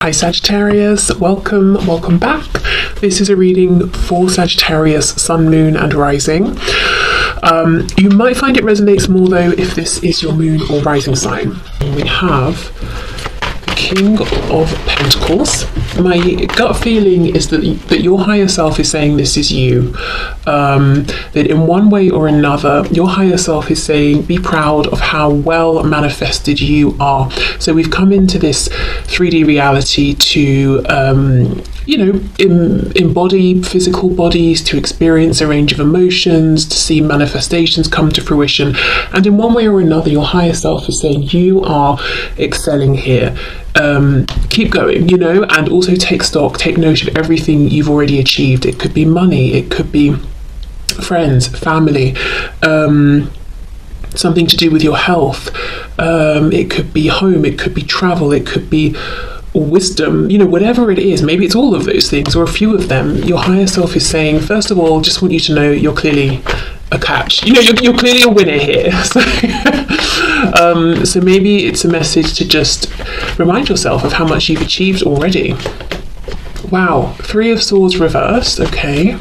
Hi Sagittarius, welcome back. This is a reading for Sagittarius, Sun, Moon and Rising. You might find it resonates more though if this is your Moon or Rising sign. We have the King of Pentacles. My gut feeling is that your higher self is saying this is you. That in one way or another, your higher self is saying be proud of how well manifested you are. So we've come into this 3D reality to embody physical bodies, to experience a range of emotions, to see manifestations come to fruition. And in one way or another, your higher self is saying you are excelling here. Keep going, and also take stock, take note of everything you've already achieved. It could be money, it could be friends, family, something to do with your health. It could be home, it could be travel, it could be wisdom, whatever it is. Maybe it's all of those things or a few of them. Your higher self is saying, first of all, just want you to know you're clearly a catch. You're clearly a winner here. So maybe it's a message to just remind yourself of how much you've achieved already. Wow, 3 of Swords reversed. Okay,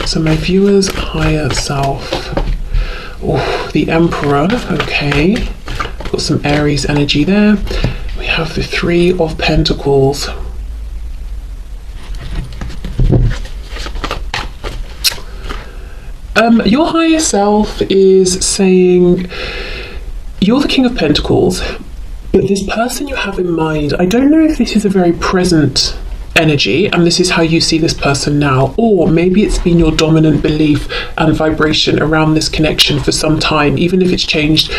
so my viewer's higher self. Oh, the Emperor. Okay, got some Aries energy there. We have the 3 of Pentacles. Your higher self is saying you're the King of Pentacles, but this person you have in mind, I don't know if this is a very present energy and this is how you see this person now, or maybe it's been your dominant belief and vibration around this connection for some time, even if it's changed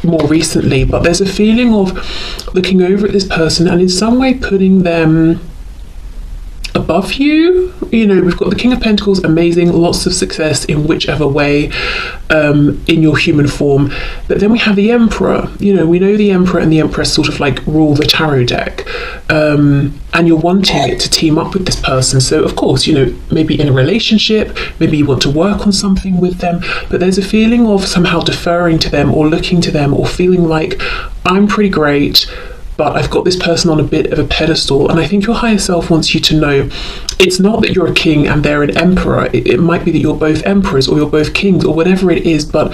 more recently. But there's a feeling of looking over at this person and in some way putting them above you. We've got the King of Pentacles, amazing, lots of success in whichever way, in your human form. But then we have the Emperor. We know the Emperor and the Empress sort of like rule the tarot deck, and you're wanting it to team up with this person. So of course, maybe in a relationship, maybe you want to work on something with them, but there's a feeling of somehow deferring to them or looking to them or feeling like I'm pretty great, but I've got this person on a bit of a pedestal. And I think your higher self wants you to know it's not that you're a king and they're an emperor. It might be that you're both emperors or you're both kings or whatever it is, but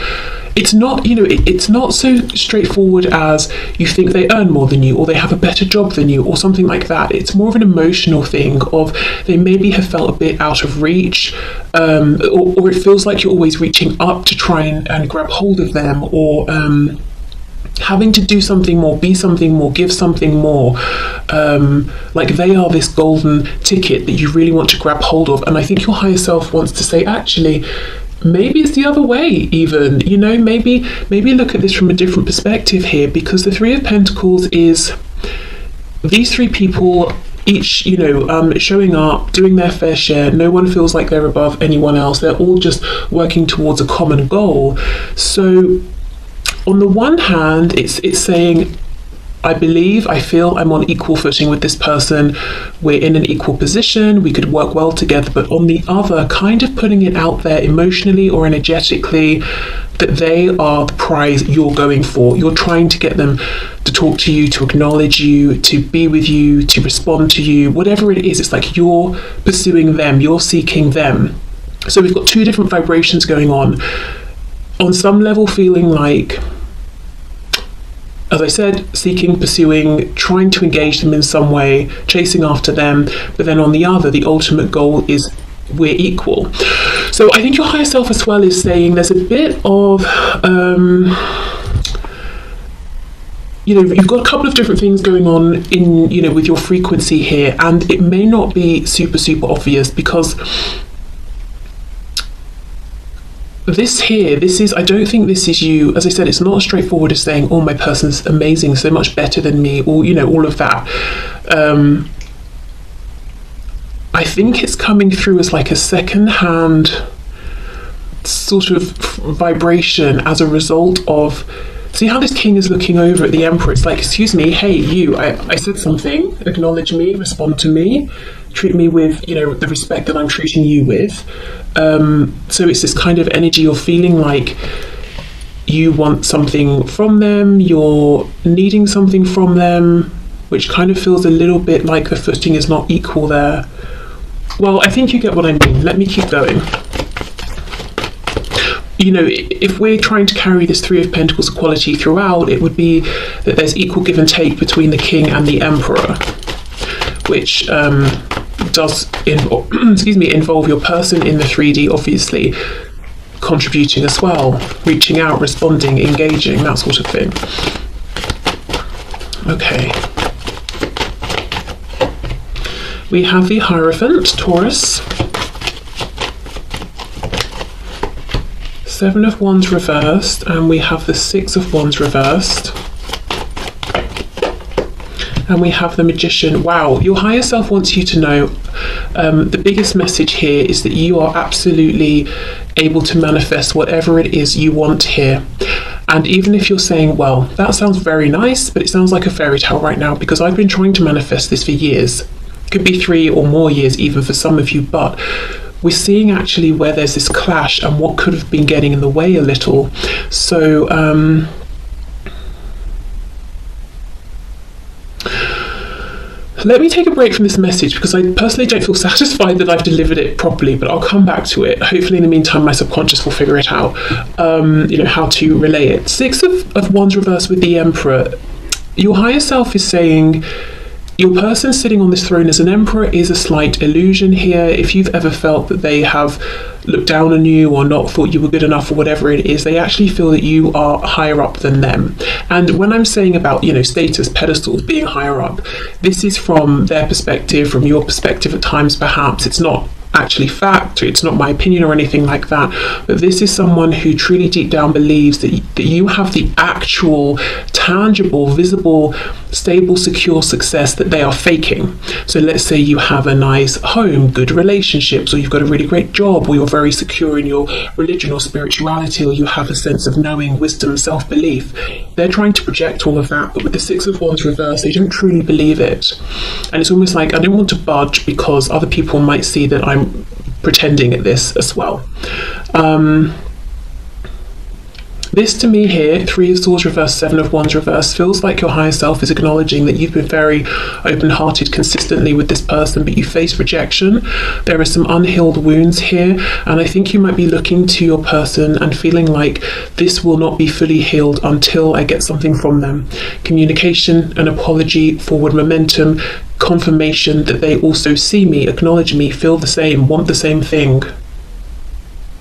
it's not, it's not so straightforward as you think they earn more than you or they have a better job than you or something like that. It's more of an emotional thing of they maybe have felt a bit out of reach, or it feels like you're always reaching up to try and grab hold of them, or having to do something more, be something more, give something more, like they are this golden ticket that you really want to grab hold of. And I think your higher self wants to say, actually, maybe it's the other way even, maybe look at this from a different perspective here, because the 3 of Pentacles is these 3 people each, showing up, doing their fair share. No one feels like they're above anyone else. They're all just working towards a common goal. So on the one hand, it's saying, I feel I'm on equal footing with this person. We're in an equal position. We could work well together. But on the other, kind of putting it out there emotionally or energetically that they are the prize you're going for. You're trying to get them to talk to you, to acknowledge you, to be with you, to respond to you, whatever it is. It's like you're pursuing them. You're seeking them. So we've got 2 different vibrations going on. On some level, feeling like, as I said, seeking, pursuing, trying to engage them in some way, chasing after them. But then on the other, the ultimate goal is we're equal. So I think your higher self as well is saying there's a bit of, you've got a couple of different things going on in, with your frequency here. And it may not be super, super obvious because I don't think this is you. As I said, it's not as straightforward as saying, oh, my person's amazing, so much better than me, or, all of that. I think it's coming through as like a second-hand sort of vibration as a result of, see how this king is looking over at the Emperor. It's like, excuse me, hey, you, I said something, acknowledge me, respond to me, treat me with, the respect that I'm treating you with. So it's this kind of energy of feeling like you want something from them, you're needing something from them, which kind of feels a little bit like the footing is not equal there. Well, I think you get what I mean. Let me keep going. You know, if we're trying to carry this Three of Pentacles quality throughout, it would be that there's equal give and take between the King and the Emperor, which does involve your person in the 3D, obviously, contributing as well, reaching out, responding, engaging, that sort of thing. Okay. We have the Hierophant, Taurus. Seven of Wands reversed, and we have the Six of Wands reversed. And we have the Magician. Wow, your higher self wants you to know, the biggest message here is that you are absolutely able to manifest whatever it is you want here. And even if you're saying, well, that sounds very nice, but it sounds like a fairy tale right now, because I've been trying to manifest this for years. Could be 3 or more years even for some of you, but we're seeing actually where there's this clash and what could have been getting in the way a little. So let me take a break from this message, because I personally don't feel satisfied that I've delivered it properly, but I'll come back to it. Hopefully in the meantime my subconscious will figure it out, you know, how to relay it. Six of Wands reversed with the Emperor. Your higher self is saying your person sitting on this throne as an emperor is a slight illusion here. If you've ever felt that they have looked down on you or not thought you were good enough or whatever it is, they actually feel that you are higher up than them. And when I'm saying about, you know, status, pedestals, being higher up, this is from their perspective, from your perspective at times perhaps. It's not actually fact, it's not my opinion or anything like that, but this is someone who truly deep down believes that you have the actual, tangible, visible, stable, secure success that they are faking. So let's say you have a nice home, good relationships, or you've got a really great job, or you're very secure in your religion or spirituality, or you have a sense of knowing, wisdom, self-belief. They're trying to project all of that, but with the Six of Wands reversed, they don't truly believe it. And it's almost like, I don't want to budge because other people might see that I'm pretending at this as well. This to me here, Three of Swords reversed, Seven of Wands reversed, feels like your higher self is acknowledging that you've been very open-hearted consistently with this person, but you face rejection. There are some unhealed wounds here, and I think you might be looking to your person and feeling like this will not be fully healed until I get something from them. Communication, an apology, forward momentum, confirmation that they also see me, acknowledge me, feel the same, want the same thing.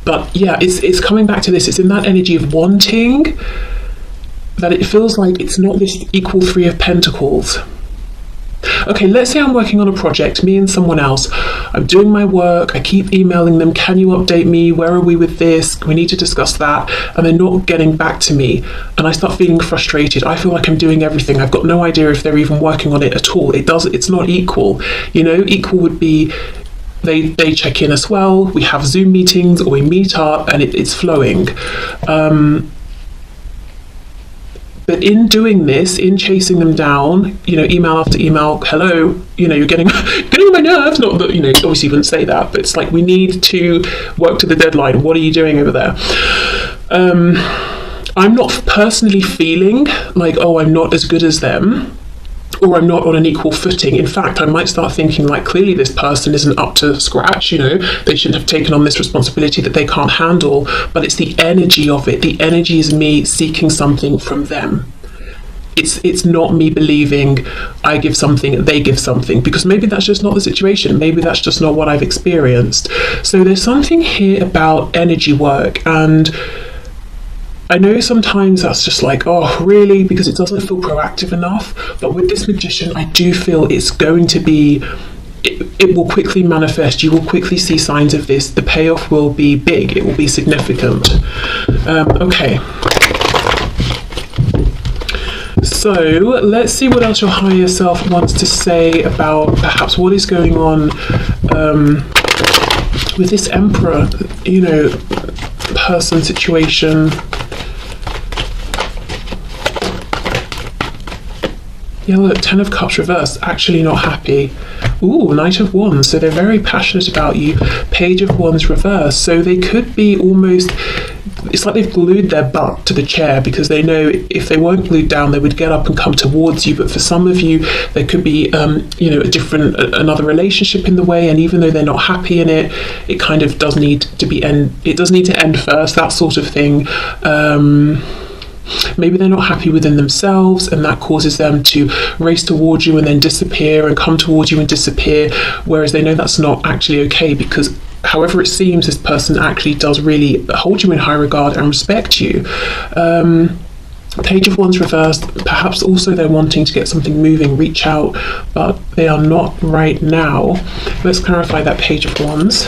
But yeah, it's coming back to this. It's in that energy of wanting that it feels like it's not this equal Three of Pentacles. Okay, let's say I'm working on a project, me and someone else. I'm doing my work, I keep emailing them, can you update me? Where are we with this? We need to discuss that. And they're not getting back to me. And I start feeling frustrated. I feel like I'm doing everything. I've got no idea if they're even working on it at all. It's not equal. You know, equal would be they check in as well, we have Zoom meetings or we meet up and it's flowing. But in doing this, in chasing them down, you know, email after email, hello, you know, you're getting on my nerves. Not that, you know, obviously you wouldn't say that, but it's like, we need to work to the deadline. What are you doing over there? I'm not personally feeling like, oh, I'm not as good as them, or I'm not on an equal footing. In fact, I might start thinking like, clearly this person isn't up to scratch, you know, they shouldn't have taken on this responsibility that they can't handle. But it's the energy of it. The energy is me seeking something from them. It's not me believing I give something, they give something, because maybe that's just not the situation. Maybe that's just not what I've experienced. So there's something here about energy work, and I know sometimes that's just like, oh, really? Because it doesn't feel proactive enough. But with this Magician, I do feel it's going to be, it will quickly manifest. You will quickly see signs of this. The payoff will be big. It will be significant. Okay. So let's see what else your higher self wants to say about perhaps what is going on with this Emperor, you know, person situation. Yeah, look, Ten of Cups reversed, actually not happy. Ooh, Knight of Wands, so they're very passionate about you. Page of Wands reversed, so they could be almost it's like they've glued their butt to the chair, because they know if they weren't glued down, they would get up and come towards you. But for some of you, there could be, another relationship in the way, and even though they're not happy in it, it kind of does need to end first, that sort of thing. Maybe they're not happy within themselves, and that causes them to race towards you and then disappear, and come towards you and disappear, whereas they know that's not actually okay, because however it seems, this person actually does really hold you in high regard and respect you. Page of Wands reversed, perhaps also they're wanting to get something moving, reach out, but they are not right now. Let's clarify that Page of Wands.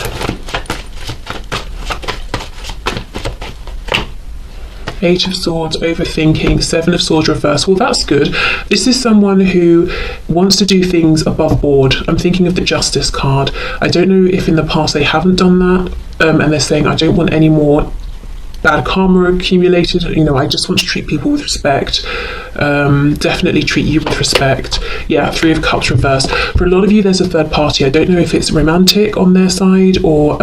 Page of Swords, overthinking, Seven of Swords reverse. Well, that's good. This is someone who wants to do things above board. I'm thinking of the Justice card. I don't know if in the past they haven't done that, and they're saying, I don't want any more bad karma accumulated. I just want to treat people with respect. Definitely treat you with respect. Yeah, Three of Cups reverse. For a lot of you, there's a third party. I don't know if it's romantic on their side or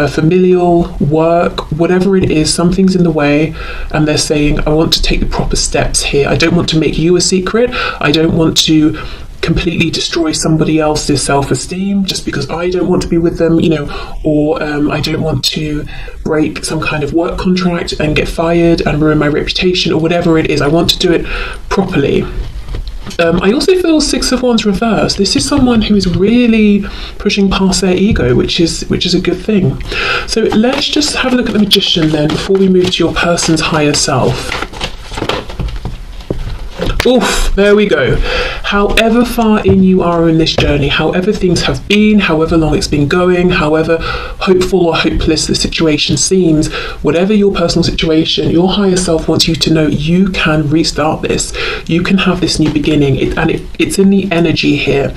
familial, work, whatever it is, something's in the way, and they're saying, I want to take the proper steps here. I don't want to make you a secret. I don't want to completely destroy somebody else's self-esteem just because I don't want to be with them, or I don't want to break some kind of work contract and get fired and ruin my reputation, or whatever it is. I want to do it properly. I also feel Six of Wands reversed. This is someone who is really pushing past their ego, which is a good thing. So let's just have a look at the Magician then before we move to your person's higher self. Oof, there we go. However far in you are in this journey, however things have been, however long it's been going, however hopeful or hopeless the situation seems, whatever your personal situation, your higher self wants you to know you can restart this. You can have this new beginning, it's in the energy here.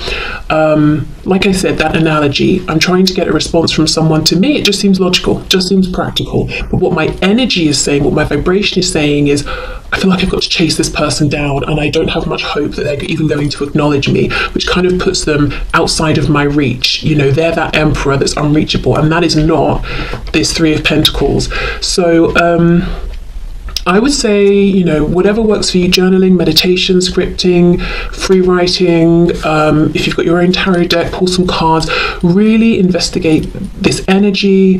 Like I said, that analogy, I'm trying to get a response from someone. To me, it just seems logical, just seems practical. But what my energy is saying, what my vibration is saying is, I feel like I've got to chase this person down, and I don't have much hope that they're even going to acknowledge me, which kind of puts them outside of my reach. They're that emperor that's unreachable, and that is not this Three of Pentacles. So I would say, whatever works for you, journaling, meditation, scripting, free writing, if you've got your own tarot deck, pull some cards, really investigate this energy,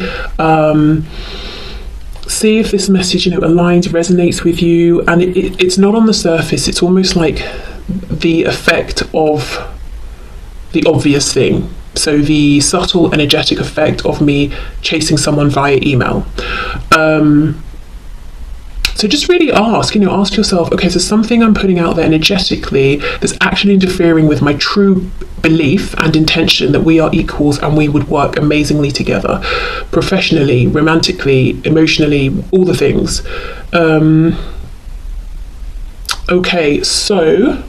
see if this message, aligns, resonates with you. And it's not on the surface, it's almost like the effect of the obvious thing. So the subtle energetic effect of me chasing someone via email. So just really ask yourself, okay, so something I'm putting out there energetically that's actually interfering with my true belief and intention that we are equals and we would work amazingly together, professionally, romantically, emotionally, all the things. Okay, so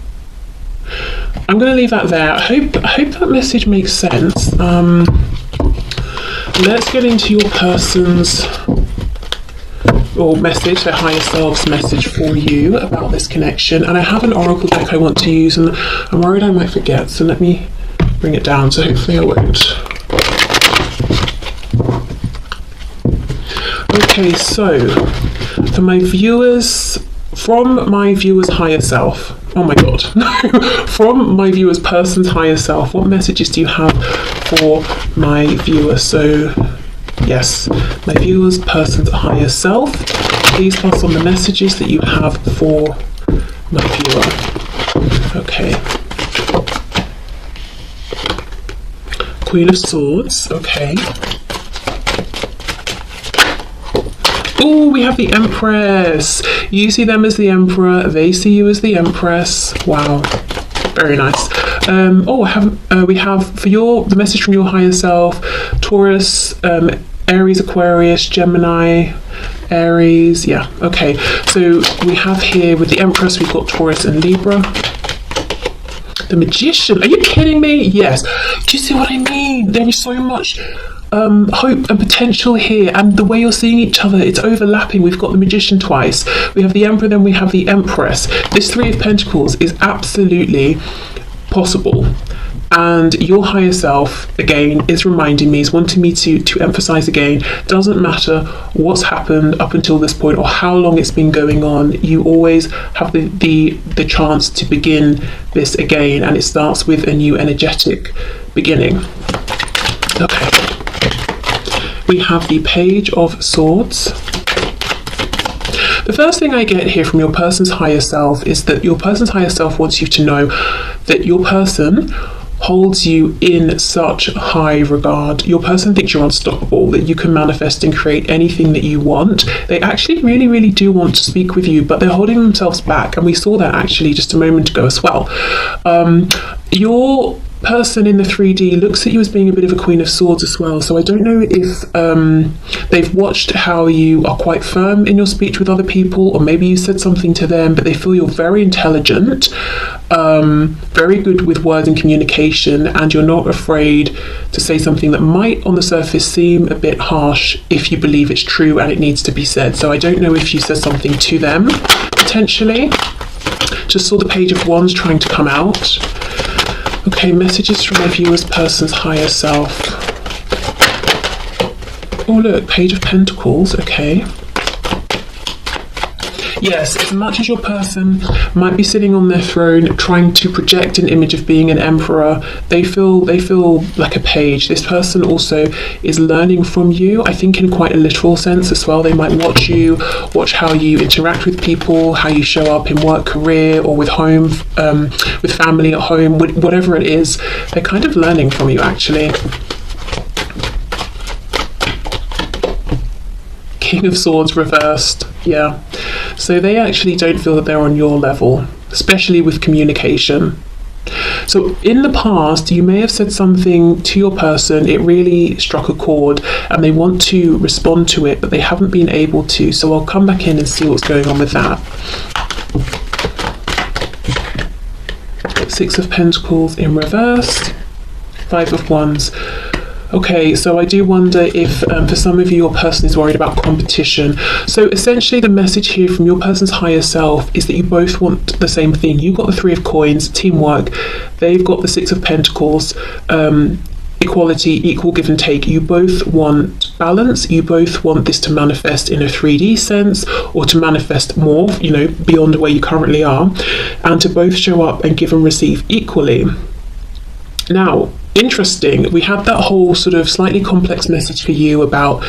I'm going to leave that there. I hope that message makes sense. Let's get into your person's message, their higher self's message for you about this connection. And I have an oracle deck I want to use, and I'm worried I might forget, so let me bring it down, so hopefully I won't. Okay, so for my viewers, from my viewer's higher self, oh my god, no, from my viewer's person's higher self, what messages do you have for my viewer? So yes, my viewer's person's higher self, please pass on the messages that you have for my viewer. Okay. Queen of Swords, okay. Oh, we have the Empress. You see them as the Emperor, they see you as the Empress. Wow, very nice. We have for the message from your higher self, Taurus, Aries, Aquarius, Gemini, Aries. Yeah, okay. So we have here with the Empress, we've got Taurus and Libra. The Magician, are you kidding me? Yes. Do you see what I mean? There is so much hope and potential here, and the way you're seeing each other, it's overlapping. We've got the Magician twice, we have the Emperor, then we have the Empress. This Three of Pentacles is absolutely possible. And your higher self, again, is reminding me, is wanting me to emphasize again, doesn't matter what's happened up until this point or how long it's been going on, you always have the chance to begin this again, and it starts with a new energetic beginning. Okay. We have the Page of Swords. The first thing I get here from your person's higher self is that your person's higher self wants you to know that your person holds you in such high regard. Your person thinks you're unstoppable, that you can manifest and create anything that you want. They actually really, really do want to speak with you, but they're holding themselves back. And we saw that actually just a moment ago as well. Your person in the 3D looks at you as being a bit of a Queen of Swords as well. So I don't know if they've watched how you are quite firm in your speech with other people, or maybe you said something to them, but they feel you're very intelligent, very good with words and communication, and you're not afraid to say something that might on the surface seem a bit harsh if you believe it's true and it needs to be said. So I don't know if you said something to them, potentially. Just saw the Page of Wands trying to come out. Okay, messages from my viewer's person's higher self. Oh look, Page of Pentacles, okay. Yes, as much as your person might be sitting on their throne trying to project an image of being an emperor, they feel like a page. This person also is learning from you, I think in quite a literal sense as well. They might watch how you interact with people, how you show up in work, career, or with home, with family at home, whatever it is. They're kind of learning from you actually. King of Swords reversed, yeah. So they actually don't feel that they're on your level, especially with communication. So in the past, you may have said something to your person, it really struck a chord, and they want to respond to it, but they haven't been able to. So I'll come back in and see what's going on with that. Six of Pentacles in reverse, Five of Wands. Okay, so I do wonder if for some of you, your person is worried about competition. So essentially the message here from your person's higher self is that you both want the same thing. You've got the Three of Coins, teamwork. They've got the Six of Pentacles, equality, equal give and take. You both want balance. You both want this to manifest in a 3D sense, or to manifest more, you know, beyond where you currently are, and to both show up and give and receive equally. Now, interesting, we had that whole sort of slightly complex message for you about,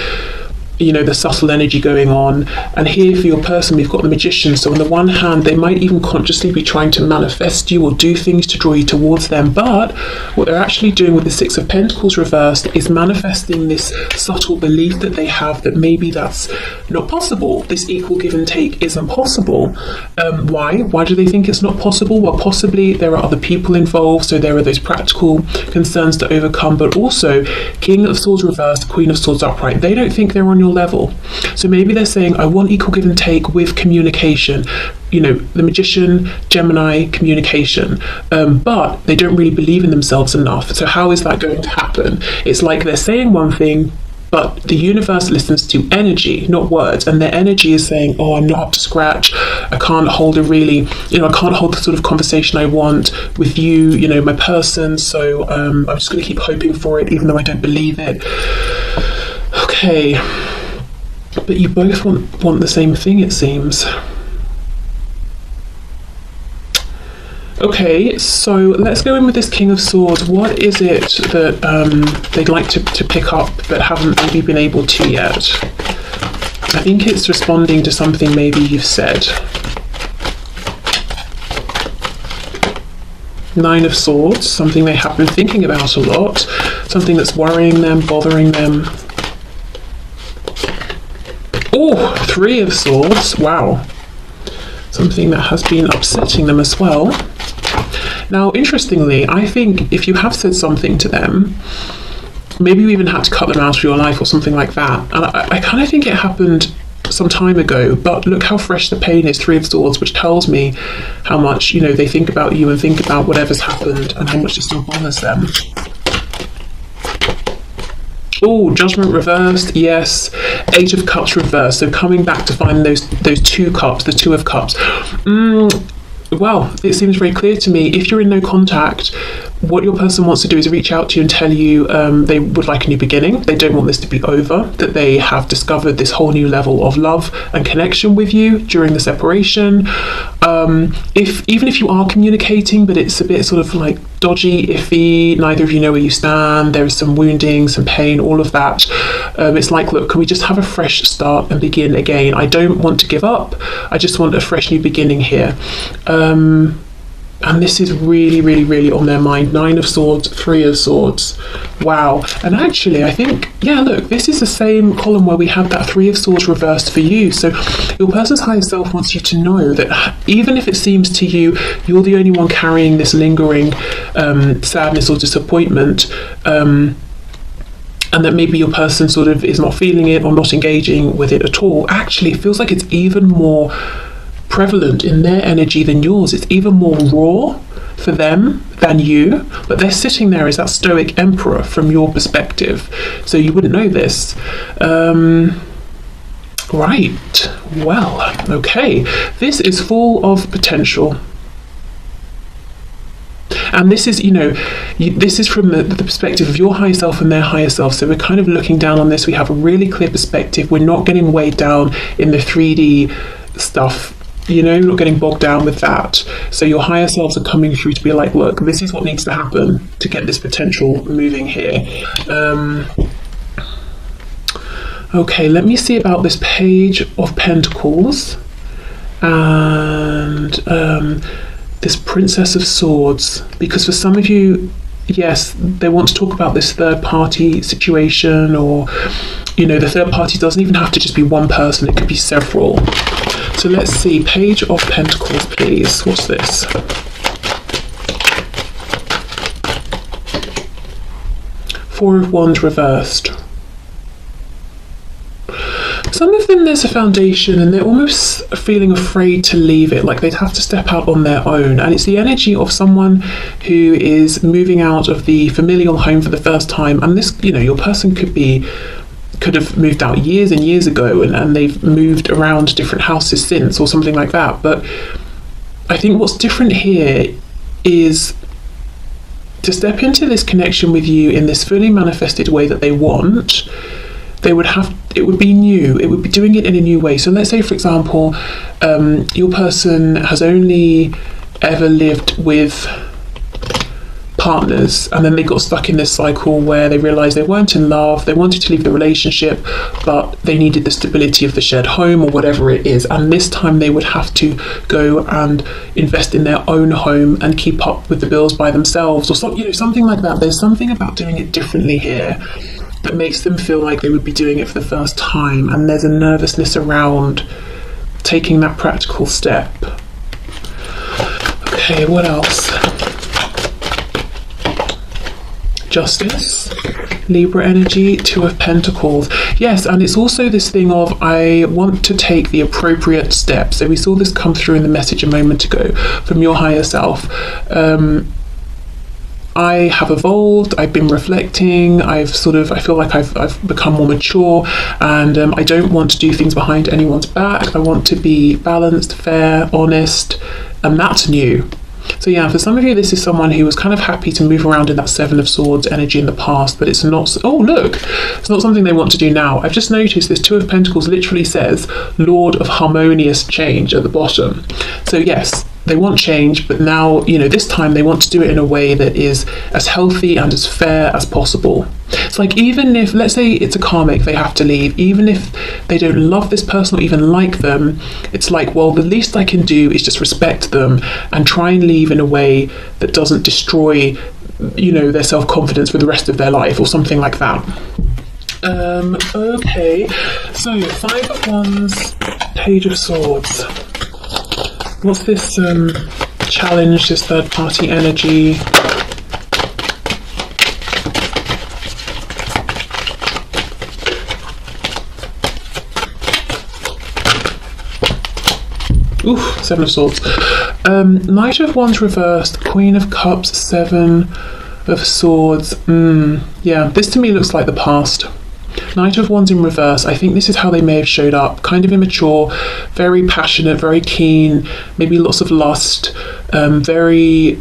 you know, the subtle energy going on, and here for your person we've got the Magician. So on the one hand, they might even consciously be trying to manifest you or do things to draw you towards them, but what they're actually doing with the Six of Pentacles reversed is manifesting this subtle belief that they have that maybe that's not possible. This equal give and take isn't possible. Why do they think it's not possible? Well, possibly there are other people involved, so there are those practical concerns to overcome, but also King of Swords reversed, Queen of Swords upright. They don't think they're on your level. So maybe they're saying, I want equal give and take with communication. You know, the Magician, Gemini, communication. But they don't really believe in themselves enough. So how is that going to happen? It's like they're saying one thing, but the universe listens to energy, not words, and their energy is saying, oh, I'm not up to scratch, I can't hold I can't hold the sort of conversation I want with you, you know, my person, so I'm just going to keep hoping for it even though I don't believe it. Okay, but you both want the same thing, it seems. Okay, so let's go in with this King of Swords. What is it that they'd like to pick up but haven't maybe been able to yet? I think it's responding to something maybe you've said. Nine of Swords, something they have been thinking about a lot, something that's worrying them, bothering them. Oh, Three of Swords, wow. Something that has been upsetting them as well. Now, interestingly, I think if you have said something to them, maybe you even had to cut them out of your life or something like that. And I kind of think it happened some time ago, but look how fresh the pain is, Three of Swords, which tells me how much, you know, they think about you and think about whatever's happened and how much it still bothers them. Oh, Judgment reversed, yes. Eight of Cups reversed, so coming back to find those two cups, the Two of Cups. Well, it seems very clear to me, if you're in no contact, what your person wants to do is reach out to you and tell you they would like a new beginning. They don't want this to be over, that they have discovered this whole new level of love and connection with you during the separation. Even if you are communicating, but it's a bit sort of like dodgy, iffy, neither of you know where you stand, there is some wounding, some pain, all of that. It's like, look, can we just have a fresh start and begin again? I don't want to give up. I just want a fresh new beginning here. And this is really, really, really on their mind. 9 of Swords, 3 of Swords. Wow. And actually, I think, yeah, look, this is the same column where we had that 3 of Swords reversed for you. So your person's higher self wants you to know that even if it seems to you you're the only one carrying this lingering sadness or disappointment, and that maybe your person sort of is not feeling it or not engaging with it at all, actually it feels like it's even more prevalent in their energy than yours. It's even more raw for them than you, but they're sitting there as that stoic emperor from your perspective, so you wouldn't know this. Right, well, okay, this is full of potential. And this is, this is from the perspective of your higher self and their higher self. So we're kind of looking down on this. We have a really clear perspective. We're not getting weighed down in the 3D stuff. Not getting bogged down with that. So your higher selves are coming through to be like, look, this is what needs to happen to get this potential moving here. Okay, let me see about this Page of Pentacles and this Princess of Swords, because for some of you, yes, they want to talk about this third party situation, or the third party doesn't even have to just be one person, it could be several. So let's see, Page of Pentacles, please. What's this? Four of Wands reversed. Some of them, there's a foundation and they're almost feeling afraid to leave it, like they'd have to step out on their own. And it's the energy of someone who is moving out of the familial home for the first time. And this, your person could have moved out years and years ago, and they've moved around different houses since, or something like that. But I think what's different here is to step into this connection with you in this fully manifested way that they want. It would be new, it would be doing it in a new way. So let's say, for example, your person has only ever lived with partners, and then they got stuck in this cycle where they realized they weren't in love, they wanted to leave the relationship, but they needed the stability of the shared home or whatever it is, and this time they would have to go and invest in their own home and keep up with the bills by themselves, or something like that. There's something about doing it differently here that makes them feel like they would be doing it for the first time, and there's a nervousness around taking that practical step. Okay, what else? Justice, Libra energy, 2 of Pentacles. Yes, and it's also this thing of, I want to take the appropriate step. So we saw this come through in the message a moment ago from your higher self. I have evolved, I've been reflecting, I feel like I've become more mature, and I don't want to do things behind anyone's back. I want to be balanced, fair, honest, and that's new. So yeah, for some of you, this is someone who was kind of happy to move around in that 7 of Swords energy in the past, but it's not, it's not something they want to do now. I've just noticed this 2 of Pentacles literally says Lord of Harmonious Change at the bottom. So yes, they want change, but now, this time they want to do it in a way that is as healthy and as fair as possible. It's like, even if, let's say it's a karmic, they have to leave, even if they don't love this person or even like them, it's like, well, the least I can do is just respect them and try and leave in a way that doesn't destroy, their self-confidence for the rest of their life, or something like that. Okay, so 5 of Wands, Page of Swords. What's this challenge, this third party energy? Oof, 7 of Swords. Knight of Wands reversed, Queen of Cups, 7 of Swords. Yeah, this to me looks like the past. Knight of Wands in reverse, I think this is how they may have showed up. Kind of immature, very passionate, very keen, maybe lots of lust, very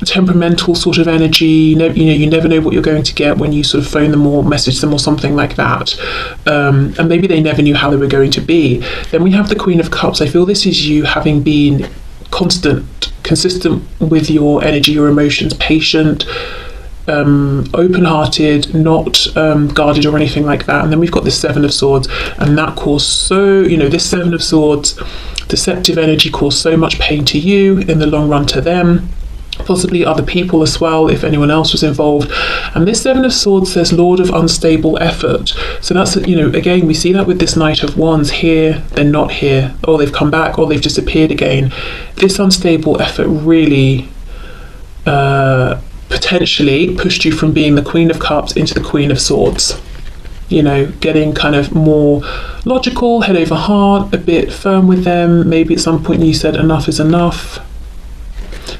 temperamental sort of energy. You never know what you're going to get when you sort of phone them or message them or something like that. And maybe they never knew how they were going to be. Then we have the Queen of Cups. I feel this is you having been consistent with your energy, your emotions, patient, open-hearted, not guarded or anything like that. And then we've got the Seven of Swords, and that caused this Seven of Swords, deceptive energy, caused so much pain to you, in the long run to them, possibly other people as well, if anyone else was involved. And this Seven of Swords says Lord of unstable effort. So that's, again, we see that with this Knight of Wands. Here, they're not here, or they've come back, or they've disappeared again. This unstable effort really potentially pushed you from being the Queen of Cups into the Queen of Swords. Getting kind of more logical, head over heart, a bit firm with them. Maybe at some point you said enough is enough.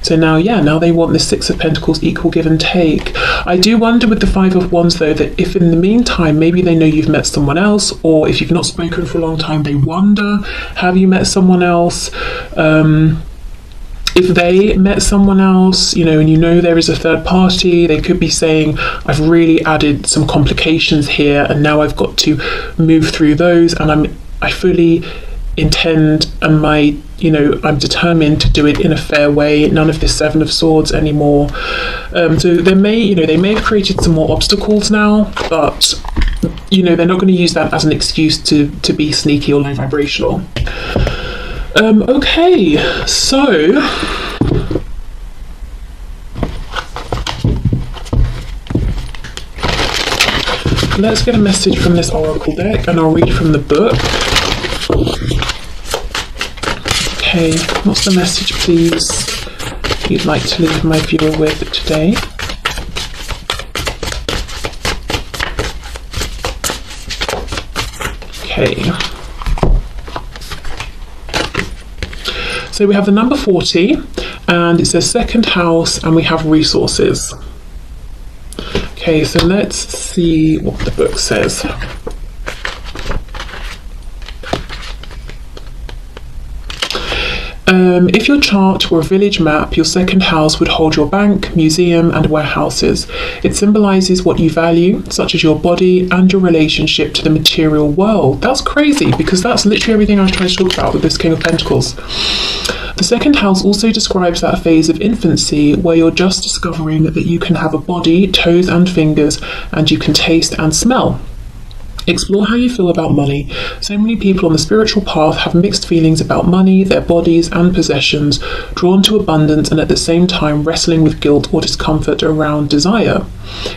So now they want the Six of Pentacles, equal give and take. I do wonder with the Five of Wands though, that if in the meantime maybe they know you've met someone else, or if you've not spoken for a long time, they wonder, have you met someone else? If they met someone else, and there is a third party, they could be saying, I've really added some complications here, and now I've got to move through those, and I fully intend, and I'm determined to do it in a fair way. None of this Seven of Swords anymore. So they may have created some more obstacles now, but they're not going to use that as an excuse to be sneaky or low vibrational. Okay, so let's get a message from this oracle deck, and I'll read from the book. Okay, what's the message, please, you'd like to leave my viewer with today? Okay. So we have the number 40, and it says second house, and we have resources. Okay, so let's see what the book says. If your chart were a village map, your second house would hold your bank, museum, and warehouses. It symbolises what you value, such as your body and your relationship to the material world. That's crazy, because that's literally everything I was trying to talk about with this King of Pentacles. The second house also describes that phase of infancy where you're just discovering that you can have a body, toes and fingers, and you can taste and smell. Explore how you feel about money. So many people on the spiritual path have mixed feelings about money, their bodies and possessions, drawn to abundance and at the same time wrestling with guilt or discomfort around desire.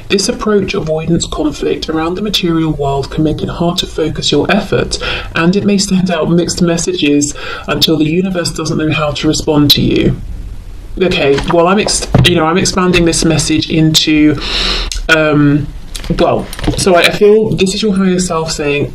This approach avoidance conflict around the material world can make it hard to focus your efforts, and it may send out mixed messages until the universe doesn't know how to respond to you. Okay, well, I'm expanding this message into so I feel this is your higher self saying,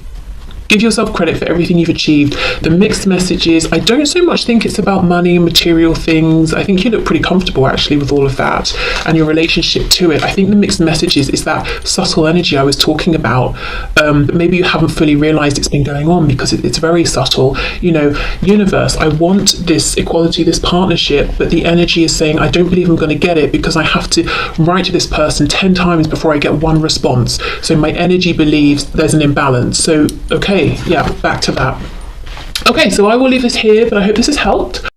give yourself credit for everything you've achieved. The mixed messages, I don't so much think it's about money and material things. I think you look pretty comfortable actually with all of that and your relationship to it. I think the mixed messages is that subtle energy I was talking about. But maybe you haven't fully realized it's been going on because it's very subtle. Universe, I want this equality, this partnership, but the energy is saying, I don't believe I'm going to get it because I have to write to this person 10 times before I get one response. So my energy believes there's an imbalance. So, okay, yeah, back to that. Okay, so I will leave this here, but I hope this has helped.